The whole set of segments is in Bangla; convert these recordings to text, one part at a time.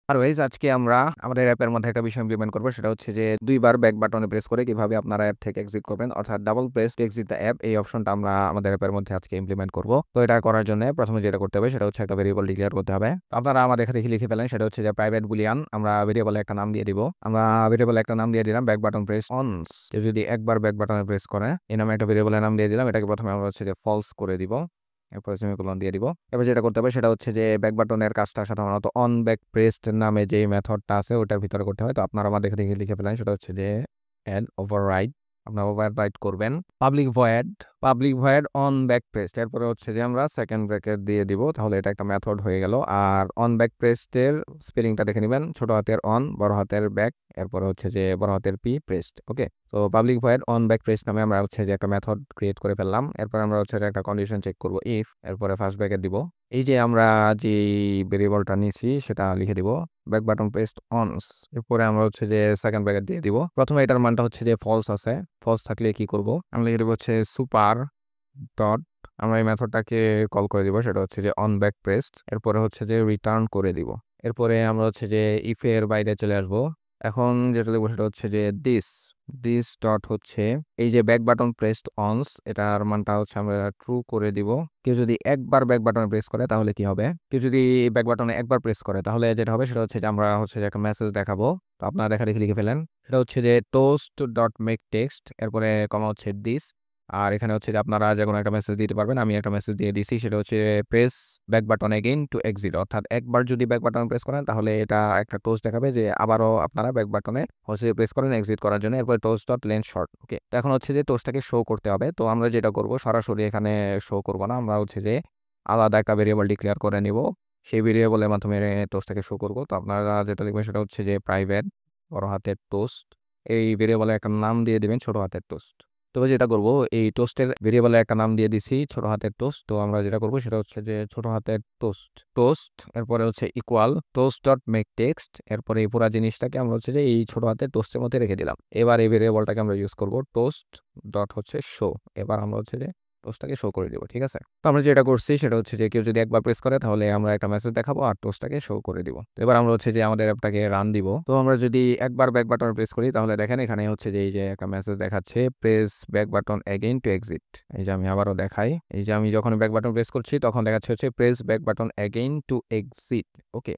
আর ওয়াইজ আজকে আমরা আমাদের অ্যাপের মধ্যে একটা বিষয় ইমপ্লিমেন্ট করবো, সেটা হচ্ছে যে দুইবার ব্যাক বাটনে প্রেস করে কিভাবে আপনারা অ্যাপ থেকে এক্সিট করবেন, অর্থাৎ double press to exit the app. এই অপশনটা আমরা আমাদের অ্যাপের মধ্যে আজকে ইমপ্লিমেন্ট করবো। তো এটা করার জন্য প্রথমে যেটা করতে হবে সেটা হচ্ছে একটা ভেরিয়েবল ডিক্লেয়ার করতে হবে। আপনারা আমাদের এখানে লিখে ফেলেন, সেটা হচ্ছে যে প্রাইভেট বুলিয়ান। আমরা ভেরিয়েবলে একটা নাম দিয়ে দিব। আমরা ভেরিয়েবলে একটা নাম দিয়ে দিলাম ব্যাক বাটন প্রেস অন। যদি একবার ব্যাক বাটনে প্রেস করে এই নামে একটা ভেরিয়েবলের নাম দিয়ে দিলাম। এটাকে প্রথমে আমরা হচ্ছে যে ফলস করে দিব, এরপর সেমিকোলন দিয়ে দিব। এবার যেটা করতে হবে সেটা হচ্ছে যে ব্যাক বাটনের কাজটা সাধারণত অন ব্যাক প্রেসড নামে যে মেথডটা আছে ওটার ভিতরে করতে হয়। তো আপনারা আমাদের দেখে লিখে ফেলেন, সেটা হচ্ছে যে অ্যাড ওভাররাইড। আপনারা ওভাররাইড করবেন public void on back pressed, এরপরে হচ্ছে যে আমরা সেকেন্ড ব্র্যাকেট দিয়ে দিব। তাহলে এটা একটা মেথড হয়ে গেল। আর অন ব্যাক প্রেসডের স্পেলিংটা দেখে নেবেন, ছোট হাতের অন, বড় হাতের ব্যাক, এরপরে হচ্ছে যে বড় হাতের পি প্রেসড। ওকে, তো public void on back press নামে আমরা হচ্ছে যে একটা মেথড ক্রিয়েট করে ফেললাম। এরপর আমরা হচ্ছে যে একটা কন্ডিশন চেক করব, ইফ, এরপরে ফার্স্ট ব্র্যাকেট দিব। এই যে আমরা যে ভেরিয়েবলটা নিয়েছি সেটা লিখে দিব ব্যাক বাটন প্রেসড অনস। এরপরে আমরা হচ্ছে যে সেকেন্ড ব্র্যাকেট দিয়ে দিব। প্রথমে এটার মানটা হচ্ছে যে ফলস আছে, ফলস থাকলে কি করব, আমরা লিখে দিব হচ্ছে সুপার ডট, আমরা এই মেথডটাকে কল করে দিব, সেটা হচ্ছে যে অন ব্যাক প্রেসড। এরপরে হচ্ছে যে রিটার্ন করে দিব। এরপরে আমরা হচ্ছে যে ইফ এর বাইরে চলে আসব। এখন যেটা লিখবো সেটা হচ্ছে যে দিস ডট হচ্ছে এই যে ব্যাক বাটন প্রেসড অনস, এটার মানটা হচ্ছে আমরা ট্রু করে দিব। কেউ যদি একবার ব্যাক বাটনে প্রেস করে তাহলে কি হবে, কেউ যদি ব্যাক বাটনে একবার প্রেস করে তাহলে যেটা হবে সেটা হচ্ছে যে আমরা হচ্ছে যে একটা মেসেজ দেখাবো। তো আপনারা দেখা দেখে লিখে ফেলেন, সেটা হচ্ছে যে টোস্ট ডট মেক টেক্সট, এরপরে কমা হচ্ছে দিস। আর এখানে হচ্ছে যে আপনারা যে কোনো একটা মেসেজ দিতে পারবেন। আমি একটা মেসেজ দিয়ে দিছি, সেটা হচ্ছে press back button again to exit, অর্থাৎ একবার যদি ব্যাক বাটন প্রেস করেন তাহলে এটা একটা টোস্ট দেখাবে যে আবারও আপনারা ব্যাক বাটনে হচ্ছে প্রেস করেন এক্সিট করার জন্য। এরপর টোস্ট ডট লেন্থ শর্ট। ওকে, তো এখন হচ্ছে যে টোস্টটাকে শো করতে হবে। তো আমরা যেটা করব, সরাসরি এখানে শো করব না, আমরা হচ্ছে যে আলাদা একটা ভেরিয়েবল ডিক্লেয়ার করে নিব, সেই ভেরিয়েবলের মাধ্যমে টোস্টটাকে শো করব। তো আপনারা যেটা লিখবেন সেটা হচ্ছে যে প্রাইভেট বড় হাতের টোস্ট, এই ভেরিয়েবলে একটা নাম দিয়ে দিবেন ছোট হাতের টোস্ট। তবে যেটা করব, এই টোস্টের ভেরিয়েবলে একটা নাম দিয়ে দিছি ছোট হাতের টোস্ট। তো আমরা যেটা করব সেটা হচ্ছে যে ছোট হাতের টোস্ট এরপরে হচ্ছে equal toast dot make text, এরপরে এই পুরো জিনিসটাকে আমরা হচ্ছে যে এই ছোট হাতের টোস্টের মধ্যে রেখে দিলাম। এবার এই ভেরিয়েবলটাকে আমরা ইউজ করব টোস্ট ডট হচ্ছে শো। এবার আমরা হচ্ছে যে টোস্টটাকে শো করে দিব। ঠিক আছে, তো আমরা যেটা করছি সেটা হচ্ছে যে কেউ যদি একবার প্রেস করে তাহলে আমরা একটা মেসেজ দেখাবো আর টোস্টটাকে শো করে দিব। তো এবার আমরা হচ্ছে যে আমাদের অ্যাপটাকে রান দিব। তো আমরা যদি একবার ব্যাক বাটন প্রেস করি তাহলে দেখেন এখানে হচ্ছে যে এই যে একটা মেসেজ দেখাচ্ছে press back button again to exit. এই যে আমি আবারও দেখাই, এই যে আমি যখন ব্যাক বাটন প্রেস করছি তখন দেখাচ্ছে হচ্ছে press back button again to exit. Okay,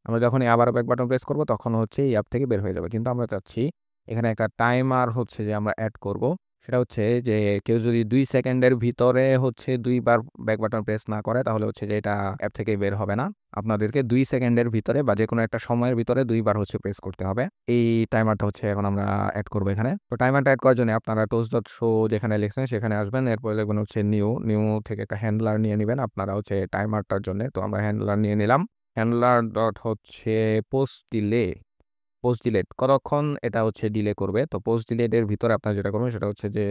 আমরা যখনই আবার ব্যাক বাটন প্রেস করব তখন হচ্ছে এই অ্যাপ থেকে বের হয়ে যাবে। কিন্তু আমরা চাচ্ছি এখানে একটা টাইমার হচ্ছে যে আমরা অ্যাড করব, সেটা হচ্ছে যে কেউ যদি 2 সেকেন্ডের ভিতরে হচ্ছে দুইবার ব্যাক বাটন প্রেস না করে তাহলে হচ্ছে যে এটা অ্যাপ থেকে বের হবে না। আপনাদেরকে 2 সেকেন্ডের ভিতরে বা যে কোনো একটা সময়ের ভিতরে দুইবার হচ্ছে প্রেস করতে হবে। এই টাইমারটা হচ্ছে এখন আমরা অ্যাড করবো এখানে। তো টাইমারটা অ্যাড করার জন্য আপনারা টোস্ট ডট শো যেখানে লিখছেন সেখানে আসবেন, এরপরে লিখবেন হচ্ছে নিউ থেকে একটা হ্যান্ডলার নিয়ে নেবেন আপনারা হচ্ছে টাইমারটার জন্য। তো আমরা হ্যান্ডলার নিয়ে নিলাম। হ্যান্ডলার ডট হচ্ছে পোস্ট ডিলেট কতক্ষণ এটা হচ্ছে ডিলে করবে। তো পোস্ট ডিলেটের ভিতরে আপনার যেটা করবেন সেটা হচ্ছে যে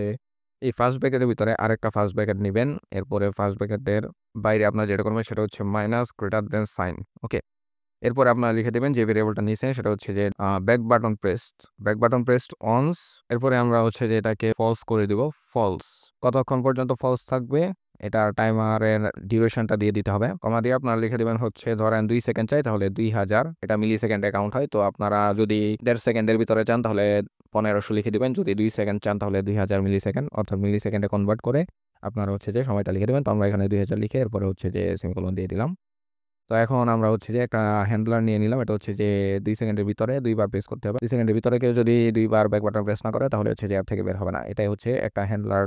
এই ফার্স্ট ব্র্যাকেটের ভিতরে আরেকটা ফার্স্ট ব্র্যাকেট নেবেন, এরপরে ফার্স্ট ব্র্যাকেটের বাইরে আপনার যেটা করবেন সেটা হচ্ছে মাইনাস গ্রেটার দেন সাইন। ওকে, এরপরে আপনারা লিখে দেবেন যে ভেরিয়েবলটা নিয়েছেন সেটা হচ্ছে যে ব্যাক বাটন প্রেসড অনস। এরপরে আমরা হচ্ছে যে এটাকে ফলস করে দিব, ফলস। কতক্ষণ পর্যন্ত ফলস থাকবে এটা টাইমারের ডিউরেশনটা দিয়ে দিতে হবে, কমা দিয়ে আপনারা লিখে দেবেন হচ্ছে ধরেন 2 সেকেন্ড চাই তাহলে 2000, এটা মিলি সেকেন্ডে কাউন্ট হয়। তো আপনারা যদি 1.5 সেকেন্ডের ভিতরে চান তাহলে 1500 লিখে দিবেন, যদি 2 সেকেন্ড চান তাহলে 2000 মিলি সেকেন্ড, অর্থাৎ মিলি সেকেন্ডে কনভার্ট করে আপনারা হচ্ছে যে সময়টা লিখে দেবেন। তো আমরা এখানে 2000 লিখে এরপরে হচ্ছে যে সেমিকোলন দিয়ে দিলাম। তো এখন আমরা হচ্ছে যে একটা হ্যান্ডলার নিয়ে নিলাম, এটা হচ্ছে যে 2 সেকেন্ডের ভিতরে দুইবার প্রেস করতে হবে। 2 সেকেন্ডের ভিতরে কেউ যদি দুইবার ব্যাক বাটন প্রেস না করে তাহলে হচ্ছে যে অ্যাপ থেকে বের হবে না। এটাই হচ্ছে একটা হ্যান্ডলার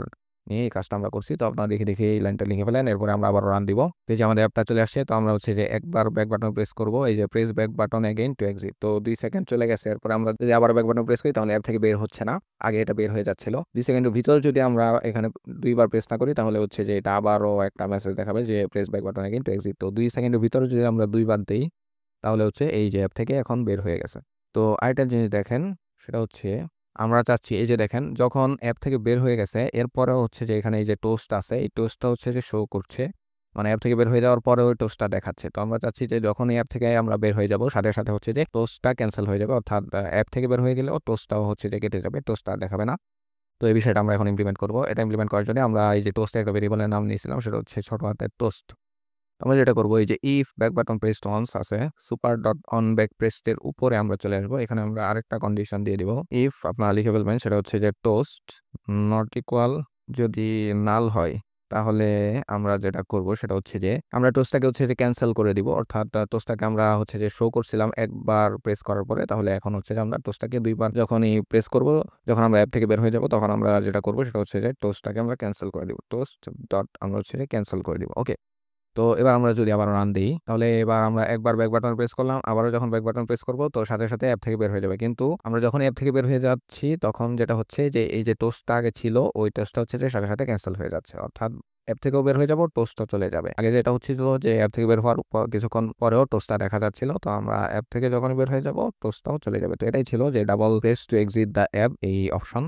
নিয়ে এই কাজটা আমরা করছি। তো আপনারা দেখে দেখে এই লাইনটা লিখে ফেলেন, এরপরে আমরা আবার রান দিব। তো এই যে আমাদের অ্যাপটা চলে আসছে। তো আমরা হচ্ছে যে একবার ব্যাক বাটন প্রেস করব, এই যে press back button again to exit. তো 2 সেকেন্ড চলে গেছে, এরপরে আমরা যদি আবার ব্যাক বাটন প্রেস করি তাহলে অ্যাপ থেকে বের হচ্ছে না, আগে এটা বের হয়ে যাচ্ছিল। 2 সেকেন্ডের ভিতর যদি আমরা এখানে দুইবার প্রেস না করি তাহলে হচ্ছে যে এটা আবারও একটা মেসেজ দেখাবে যে press back button again to exit. তো 2 সেকেন্ডের ভিতরে যদি আমরা দুইবার দিই তাহলে হচ্ছে এই যে অ্যাপ থেকে এখন বের হয়ে গেছে। তো আরেকটা জিনিস দেখেন, সেটা হচ্ছে আমরা চাচ্ছি এই যে দেখেন যখন অ্যাপ থেকে বের হয়ে গেছে এরপরে হচ্ছে যে এখানে এই যে টোস্ট আছে এই টোস্টটা হচ্ছে যে শো করছে, মানে অ্যাপ থেকে বের হয়ে যাওয়ার পরে ওই টোস্টটা দেখাচ্ছে। তো আমরা চাচ্ছি যে যখন এই অ্যাপ থেকে আমরা বের হয়ে যাব সাথে সাথে হচ্ছে যে টোস্টটা ক্যান্সেল হয়ে যাবে, অর্থাৎ অ্যাপ থেকে বের হয়ে গেলেও টোস্টটাও হচ্ছে যে কেটে যাবে, টোস্টটা দেখাবে না। তো এই বিষয়টা আমরা এখন ইমপ্লিমেন্ট করবো। এটা ইমপ্লিমেন্ট করার জন্য আমরা এই যে টোস্টের একটা ভেরিয়েবলের নাম নিয়েছিলাম সেটা হচ্ছে ছোট হাতের টোস্ট। আমরা যেটা করবো এই যে ইফ ব্যাক বাটন প্রেসড অনস আছে super dot on back pressed এর উপরে আমরা চলে আসবো। এখানে আমরা আরেকটা কন্ডিশন দিয়ে দিব। ইফ আপনারা লিখে ফেলবেন, সেটা হচ্ছে যে টোস্ট নট ইকুয়াল, যদি নাল হয় তাহলে আমরা যেটা করব সেটা হচ্ছে যে আমরা টোস্টটাকে হচ্ছে যে ক্যান্সেল করে দিব। অর্থাৎ টোস্টটাকে আমরা হচ্ছে যে শো করছিলাম একবার প্রেস করার পরে, তাহলে এখন হচ্ছে যে আমরা টোস্টটাকে দুইবার যখনই প্রেস করব, যখন আমরা অ্যাপ থেকে বের হয়ে যাব, তখন আমরা যেটা করব সেটা হচ্ছে যে টোস্টটাকে আমরা ক্যান্সেল করে দিব। টোস্ট ডট আমরা হচ্ছে যে ক্যান্সেল করে দিব। ওকে, তো এবার আমরা যদি আবার রান দিই, তাহলে এবার আমরা একবার ব্যাক বাটন প্রেস করলাম, আবারও যখন ব্যাক বাটন প্রেস করব তো সাথে সাথে অ্যাপ থেকে বের হয়ে যাবে। কিন্তু আমরা যখন অ্যাপ থেকে বের হয়ে যাচ্ছি তখন যেটা হচ্ছে যে এই যে টোস্টটা আগে ছিল ওই টোস্টটা হচ্ছে যে সাথে সাথে ক্যান্সেল হয়ে যাচ্ছে। অর্থাৎ অ্যাপ থেকেও বের হয়ে যাব, টোস্টও চলে যাবে। আগে যেটা হচ্ছিল যে অ্যাপ থেকে বের হওয়ার কিছুক্ষণ পরেও টোস্টটা দেখা যাচ্ছিল, তো আমরা অ্যাপ থেকে যখন বের হয়ে যাব টোস্টটাও চলে যাবে। তো এটাই ছিল যে double press to exit the app এই অপশন।